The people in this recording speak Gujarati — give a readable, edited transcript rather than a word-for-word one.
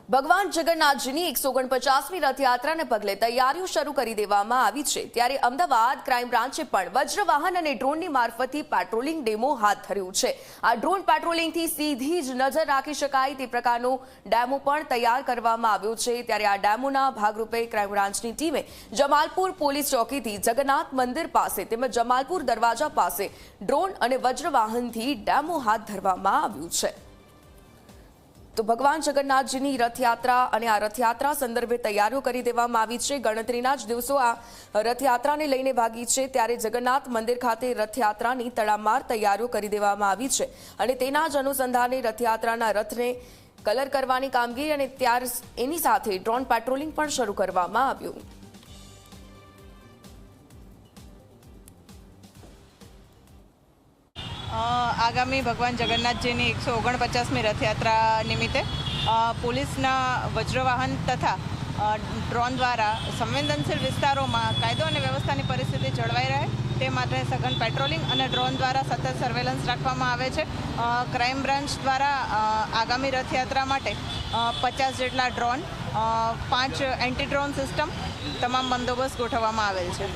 ભગવાન જગન્નાથજીની 149મી રથયાત્રાને પગલે તૈયારીઓ શરૂ કરી દેવામાં આવી છે। ત્યારે અમદાવાદ ક્રાઇમ બ્રાન્ચે પણ વજ્રવાહન અને ડ્રોનની મારફતે પેટ્રોલિંગ ડેમો હાથ ધર્યું છે। આ ડ્રોન પેટ્રોલિંગથી સીધી જ નજર રાખી શકાય તે પ્રકારનો ડેમો પણ તૈયાર કરવામાં આવ્યો છે। ત્યારે આ ડેમોના ભાગરૂપે ક્રાઇમ બ્રાન્ચની ટીમે જમાલપુર પોલીસ ચોકીથી જગન્નાથ મંદિર પાસે તેમજ જમાલપુર દરવાજા પાસે ડ્રોન અને વજ્રવાહનથી ડેમો હાથ ધરવામાં આવ્યું છે। तो भगवान जगन्नाथजीनी रथयात्रा અને આ રથયાત્રા સંદર્ભે તૈયારીઓ કરી દેવામાં આવી છે। ગણતરીના જ દિવસો આ રથયાત્રાને લઈને બાકી છે। ત્યારે જગન્નાથ મંદિર ખાતે રથયાત્રાની તડામાર તૈયારીઓ કરી દેવામાં આવી છે અને તેના જ અનુસંધાને રથયાત્રાના રથને કલર કરવાની કામગીરી અને ત્યાર એની સાથે ડ્રોન પેટ્રોલિંગ પણ શરૂ કરવામાં આવ્યું। आगामी भगवान जगन्नाथजीनी 149मी रथयात्रा निमित्ते पोलीसना वज्रवाहन तथा ड्रोन द्वारा संवेदनशील विस्तारों में कायदो और व्यवस्था की परिस्थिति जळवाई रहे ते माटे सघन पेट्रोलिंग और ड्रोन द्वारा सतत सर्वेलन्स राखवामां आवे छे। क्राइम ब्रांच द्वारा आगामी रथयात्रा माटे 50 जेटला ड्रोन 5 एंटी ड्रोन सिस्टम तमाम बंदोबस्त गोठववामां आवेल छे।